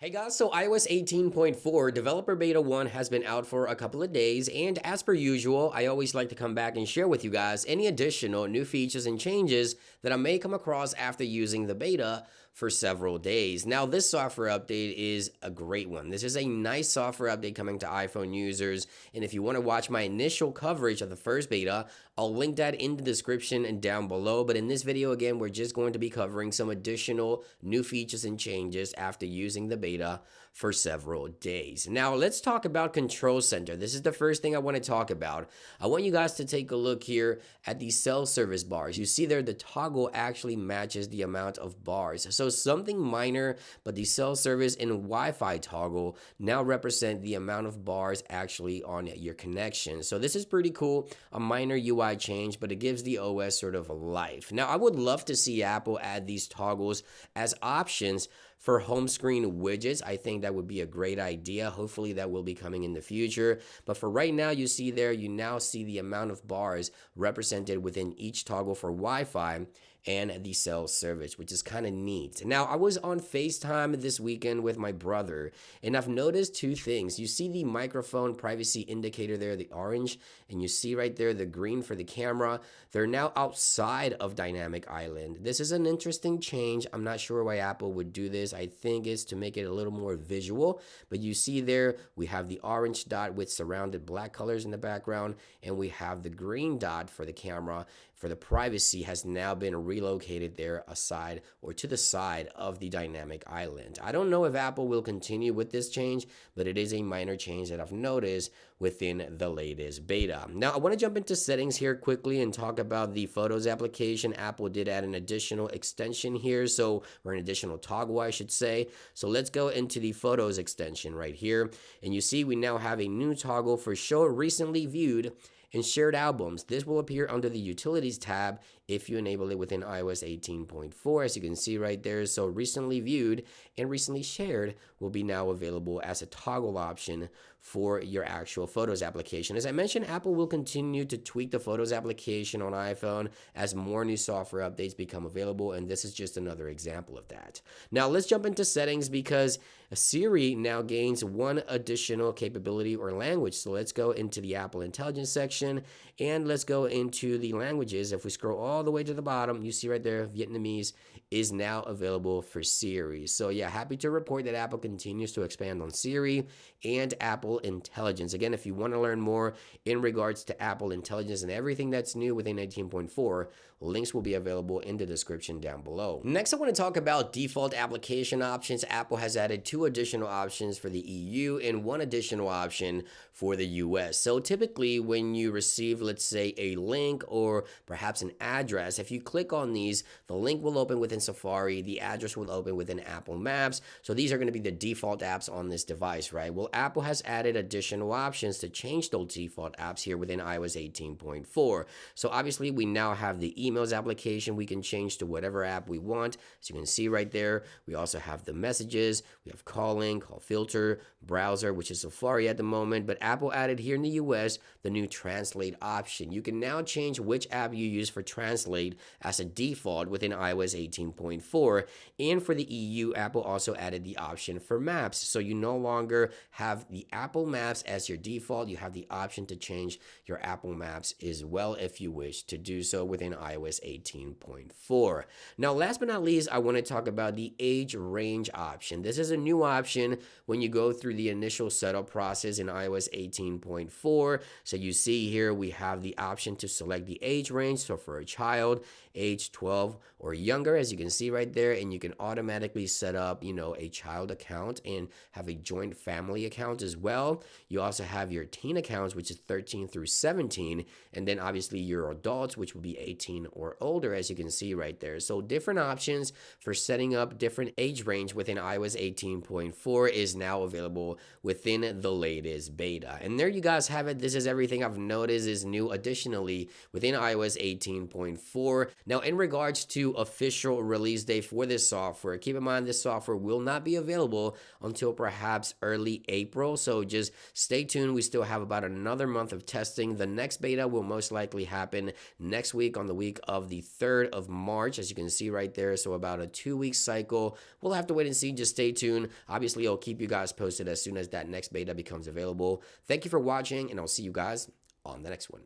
Hey guys, so iOS 18.4 Developer Beta 1 has been out for a couple of days, and as per usual, I always like to come back and share with you guys any additional new features and changes that I may come across after using the beta for several days. Now, this software update is a great one. This is a nice software update coming to iPhone users, and if you want to watch my initial coverage of the first beta, I'll link that in the description and down below. But in this video, again, we're just going to be covering some additional new features and changes after using the beta for several days. Now, let's talk about Control Center. This is the first thing I want to talk about. I want you guys to take a look here at the cell service bars. You see there the toggle actually matches the amount of bars. So something minor, but the cell service and Wi-Fi toggle now represent the amount of bars actually on your connection. So this is pretty cool, a minor UI change, but it gives the OS sort of a life. Now, I would love to see Apple add these toggles as options for home screen widgets. I think that would be a great idea. Hopefully that will be coming in the future. But for right now, you see there, you now see the amount of bars represented within each toggle for Wi-Fi and the cell service, which is kind of neat. Now, I was on FaceTime this weekend with my brother, and I've noticed two things. You see the microphone privacy indicator there, the orange, and you see right there the green for the camera. They're now outside of Dynamic Island. This is an interesting change. I'm not sure why Apple would do this. I think it's to make it a little more visual, but you see there, we have the orange dot with surrounded black colors in the background, and we have the green dot for the camera. For the privacy has now been relocated there aside or to the side of the Dynamic Island. I don't know if Apple will continue with this change, but it is a minor change that I've noticed within the latest beta. Now, I want to jump into settings here quickly and talk about the Photos application. Apple did add an additional extension here, or an additional toggle, I should say. So let's go into the Photos extension right here. And you see we now have a new toggle for Show Recently Viewed and Shared Albums. This will appear under the Utilities tab if you enable it within iOS 18.4, as you can see right there. So recently viewed and recently shared will be now available as a toggle option for your actual Photos application. As I mentioned, Apple will continue to tweak the Photos application on iPhone as more new software updates become available, and this is just another example of that. Now let's jump into settings because Siri now gains one additional capability or language. So let's go into the Apple Intelligence section and let's go into the languages. If we scroll all the way to the bottom, you see right there, Vietnamese is now available for Siri. So yeah, happy to report that Apple continues to expand on Siri and Apple Intelligence. Again, if you want to learn more in regards to Apple Intelligence and everything that's new within 18.4, links will be available in the description down below. Next, I want to talk about default application options. Apple has added two additional options for the EU and one additional option for the US. So typically when you receive, let's say, a link or perhaps an address, if you click on these, the link will open within Safari, the address will open within Apple Maps. So these are going to be the default apps on this device, right? Well, Apple has added additional options to change those default apps here within iOS 18.4. So obviously we now have the emails application we can change to whatever app we want. As you can see right there, we also have the messages, we have calling, call filter, browser, which is Safari at the moment, but Apple added here in the US the new translate option. You can now change which app you use for translate as a default within iOS 18.4. And for the EU, Apple also added the option for maps. So you no longer have the Apple Maps as your default. You have the option to change your Apple Maps as well if you wish to do so within iOS 18.4. Now, last but not least, I want to talk about the age range option. This is a new option when you go through the initial setup process in iOS 18.4. So you see here we have the option to select the age range. So for a child, age 12 or younger, as you can see right there, and you can automatically set up, a child account and have a joint family account as well. You also have your teen accounts, which is 13 through 17, and then obviously your adults, which will be 18 or older, as you can see right there. So different options for setting up different age range within iOS 18.4 is now available within the latest beta. And there you guys have it. This is everything I've noticed is new additionally within iOS 18.4. Now, in regards to official release date for this software, keep in mind this software will not be available until perhaps early April. So So just stay tuned. We still have about another month of testing. The next beta will most likely happen next week on the week of the 3rd of March, as you can see right there. So about a 2-week cycle. We'll have to wait and see. Just stay tuned. Obviously, I'll keep you guys posted as soon as that next beta becomes available. Thank you for watching, and I'll see you guys on the next one.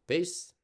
Peace.